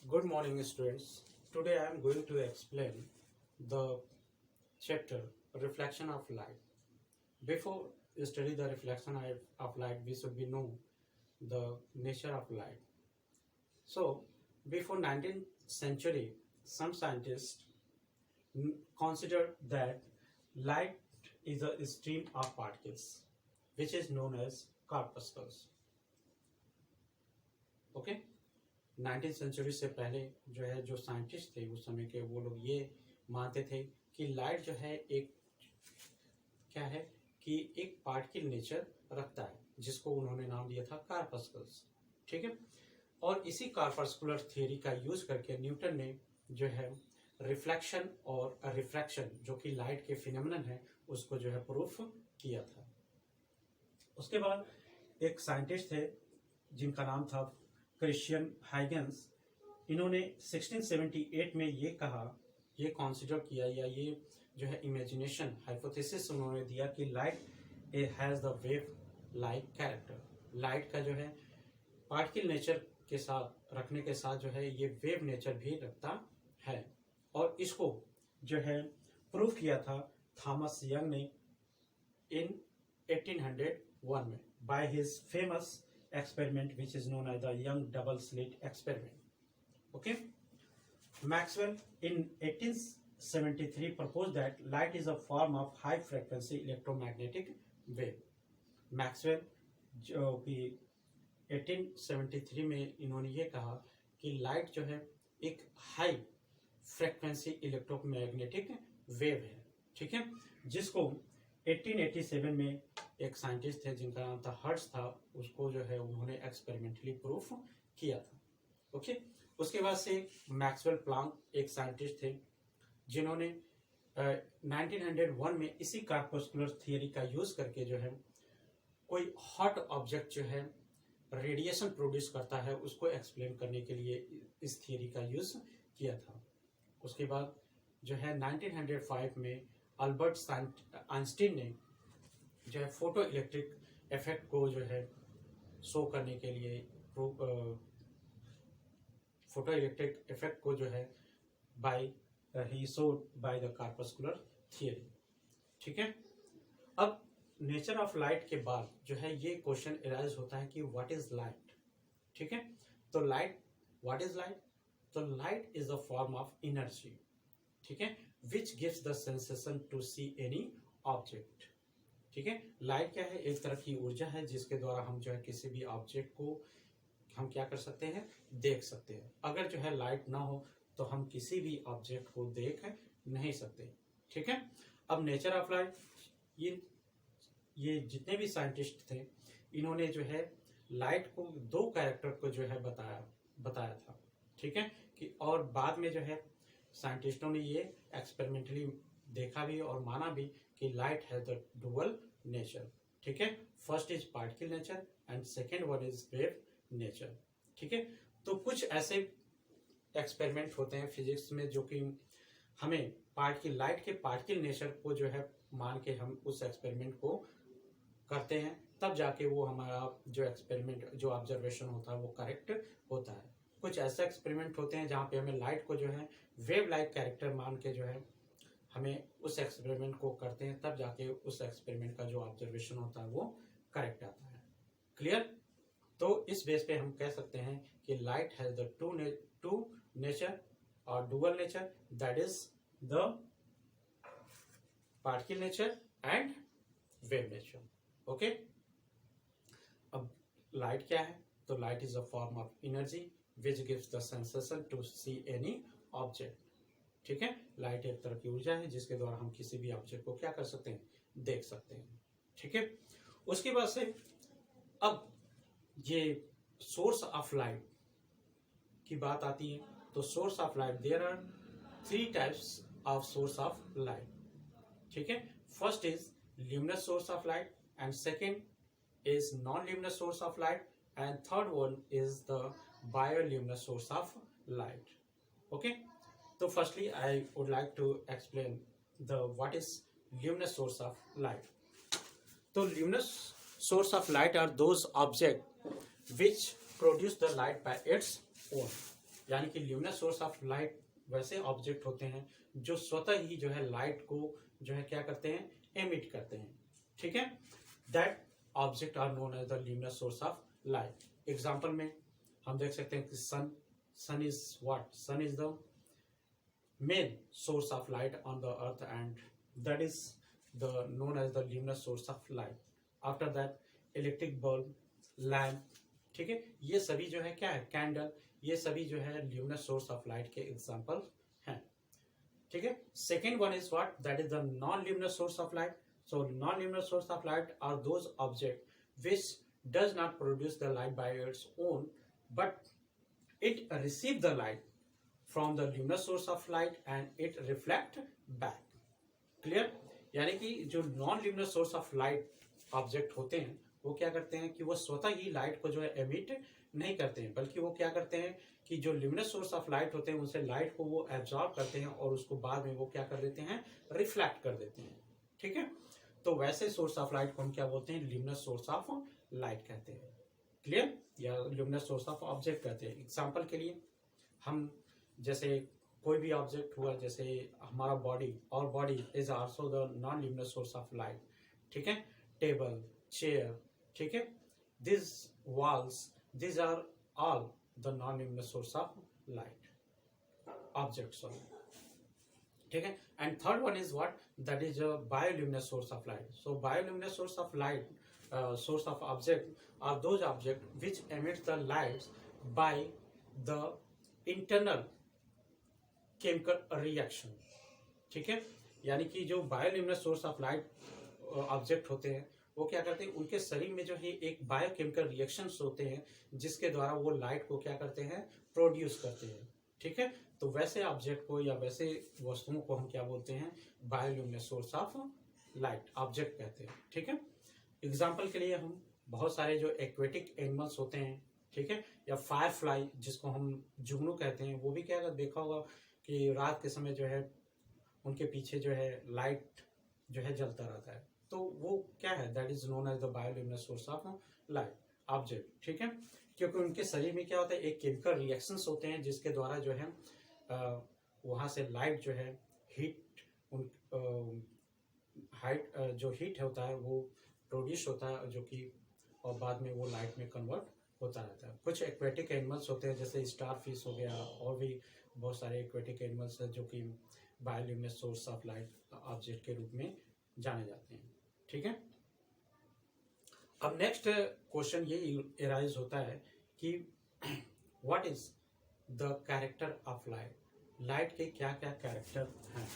Good morning, students. Today I am going to explain the chapter Reflection of Light. Before you study the reflection of light, we should be know the nature of light. So, before 19th century, some scientists considered that light is a stream of particles, which is known as corpuscles. Okay? 19th century से पहले जो है जो scientist थे उस समय के वो लोग ये मानते थे कि लाइट जो है एक क्या है कि एक पार्टिकल नेचर रखता है जिसको उन्होंने नाम दिया था कार्पस्कल्स। ठीक है, और इसी कार्पस्कुलर थियरी का यूज करके न्यूटन ने जो है रिफ्लेक्शन और रिफ्रैक्शन जो कि लाइट के फिनोमेनन है उसको जो है प्रूफ किया था। उसके बाद एक साइंटिस्ट थे जिनका नाम था क्रिश्चियन हाइगेंस। इन्होंने 1678 में ये कहा, ये कंसीडर किया या ये जो है इमेजिनेशन हाइपोथेसिस उन्होंने दिया कि light has the wave like character. Light का जो है पार्टिकल नेचर के साथ रखने के साथ जो है ये वेव नेचर भी रखता है, और इसको जो है प्रूफ किया था थॉमस यंग ने इन 1801 में by his famous experiment which is known as the Young double slit experiment. Okay, Maxwell in 1873 proposed that light is a form of high frequency electromagnetic wave. Maxwell जो कि 1873 में इन्होंने ये कहा कि लाइट जो है एक हाई फ्रीक्वेंसी इलेक्ट्रोमैग्नेटिक वेव है। ठीक है, जिसको 1887 में एक साइंटिस्ट थे जिनका नाम था हर्ट्ज था, उसको जो है उन्होंने एक्सपेरिमेंटली प्रूफ किया था। ओके, उसके बाद से मैक्सवेल प्लांक एक साइंटिस्ट थे जिन्होंने 1901 में इसी कार्पस्कुलर थियरी का यूज करके जो है कोई हॉट ऑब्जेक्ट जो है रेडिएशन प्रोड्यूस करता है उसको एक्सप्लेन करने के लिए इस थियरी का यूज किया था। उसके बाद जो है 1905 में अल्बर्ट आइंस्टीन ने जो है फोटो इलेक्ट्रिक इफेक्ट को जो है शो करने के लिए फोटो इलेक्ट्रिक इफेक्ट को जो है he showed by the corpuscular theory. ठीक है, अब नेचर ऑफ लाइट के बाद जो है ये क्वेश्चन अराइज होता है कि व्हाट इज लाइट। ठीक है, तो लाइट, व्हाट इज लाइट? तो light is a form of energy, ठीक है, which gives the sensation to see any object. ठीक है, लाइट क्या है? एक तरह की ऊर्जा है जिसके द्वारा हम जो है किसी भी ऑब्जेक्ट को हम क्या कर सकते हैं, देख सकते हैं। अगर जो है लाइट ना हो तो हम किसी भी ऑब्जेक्ट को देख नहीं सकते। ठीक है, अब नेचर ऑफ लाइट, ये जितने भी साइंटिस्ट थे इन्होंने जो है लाइट को दो कैरेक्टर को जो है बताया था। ठीक है, कि और बाद में जो है साइंटिस्टों ने ये एक्सपेरिमेंटली देखा भी और माना भी कि light has the dual nature. ठीक है, first is particle nature and second one is wave nature. ठीक है, तो कुछ ऐसे एक्सपेरिमेंट होते हैं फिजिक्स में जो कि हमें लाइट के पार्टिकल नेचर को जो है मान के हम उस एक्सपेरिमेंट को करते हैं, तब जाके वो हमारा जो एक्सपेरिमेंट जो ऑब्जर्वेशन होता है वो करेक्ट होता है। कुछ ऐसे एक्सपेरिमेंट होते हैं जहाँ पे हमें लाइट को जो है वेव लाइक कैरेक्टर मान के जो है हमें उस एक्सपेरिमेंट को करते हैं, तब जाके उस एक्सपेरिमेंट का जो ऑब्जर्वेशन होता है वो करेक्ट आता है। क्लियर? तो इस बेस पे हम कह सकते हैं कि light has the two nature और dual nature, that is the particle nature and wave nature. Okay, अब लाइट क्या है? तो light is a form of energy which gives the sensation to see any object। ठीक है, light एक तरह की ऊर्जा है जिसके द्वारा हम किसी भी ऑब्जेक्ट को क्या कर सकते हैं, देख सकते हैं। ठीक है, उसके बाद से अब ये सोर्स ऑफ लाइट की बात आती है। तो source of light, there are 3 types of source of light. ठीक है, first is luminous source of light and second is non-luminous source of light and third one is the bioluminescent source of light. Okay, so firstly I would like to explain the what is luminous source of light. So luminous source of light are those objects which produce the light by its own. यानी कि luminous source of light वैसे object होते हैं जो स्वतः ही जो है light को जो है क्या करते हैं, एमिट करते हैं। ठीक है, that object are known as the luminous source of light. Example में हम देख सकते हैं कि sun is what, sun is the main source of light on the earth and that is the known as the luminous source of light. After that electric bulb, lamp, ठीक है, ये सभी जो है क्या है, कैंडल, ये सभी जो है ल्यूमिनस सोर्स ऑफ लाइट के एग्जांपल हैं। ठीक है, second one is what, that is the non luminous source of light. So non luminous source of light are those object which does not produce the light by its own but it receive the light from the luminous source of light and it reflect back। Clear, यानी कि जो non luminous source of light object होते हैं वो क्या करते हैं कि वो स्वतः ही लाइट को जो है एमिट नहीं करते हैं, बल्कि वो क्या करते हैं कि जो ल्यूमिनस सोर्स ऑफ लाइट होते हैं उनसे लाइट को वो एब्जॉर्ब करते हैं और उसको बाद में वो क्या कर देते हैं, रिफ्लेक्ट कर देते हैं। ठीक है, तो वैसे सोर्स ऑफ लाइट को हम क्या बोलते हैं, ल्यूमिनस सोर्स ऑफ लाइट कहते हैं। क्लियर, या ल्यूमिनस सोर्स ऑफ ऑब्जेक्ट कहते हैं। एग्जांपल के लिए हम जैसे कोई भी ऑब्जेक्ट हुआ, जैसे हमारा बॉडी, और body is also the non luminous source of light. ठीक है, टेबल, चेयर, ठीक है, this walls, this are all the non luminous source of light object, sorry. ठीक है, and third one is what, that is bioluminous source of light. So bioluminous source of light, source of object are those objects which emit the lights by the internal chemical reaction। ठीक है, यानी कि जो बायोल्यूमिनस source of light object होते हैं वो क्या करते हैं, उनके शरीर में जो है एक बायोकेमिकल रिएक्शंस होते हैं जिसके द्वारा वो लाइट को क्या करते हैं, प्रोड्यूस करते हैं। ठीक है, तो वैसे ऑब्जेक्ट को या वैसे वस्तुओं को हम क्या बोलते हैं, बायोल्यूमिनस सोर्स ऑफ लाइट ऑब्जेक्ट कहते हैं। ठीक है, एग्जाम्पल के लिए हम बहुत सारे जो एक्वेटिक एनिमल्स होते हैं, ठीक है, या फायर फ्लाई जिसको हम जुगनू कहते हैं, वो भी क्या देखा होगा कि रात के समय जो है उनके पीछे जो है लाइट जो है जलता रहता है, तो वो क्या है, that is known as the bioluminous source of light object. ठीक है, क्योंकि उनके शरीर में क्या होता है, एक केमिकल रिएक्शंस होते हैं जिसके द्वारा जो है वहाँ से लाइट जो है हीट, हाइट जो हीट होता है वो प्रोड्यूस होता है, जो कि और बाद में वो लाइट में कन्वर्ट होता रहता है। कुछ एक्वेटिक एनिमल्स होते हैं जैसे स्टार फिश हो गया, और भी बहुत सारे एक्वेटिक एनिमल्स हैं जो कि बायोल्यूमिनस सोर्स ऑफ लाइट ऑब्जेक्ट के रूप में जाने जाते हैं। ठीक है, अब नेक्स्ट क्वेश्चन ये एराइज होता है कि what is the character of light, light के क्या क्या कैरेक्टर हैं।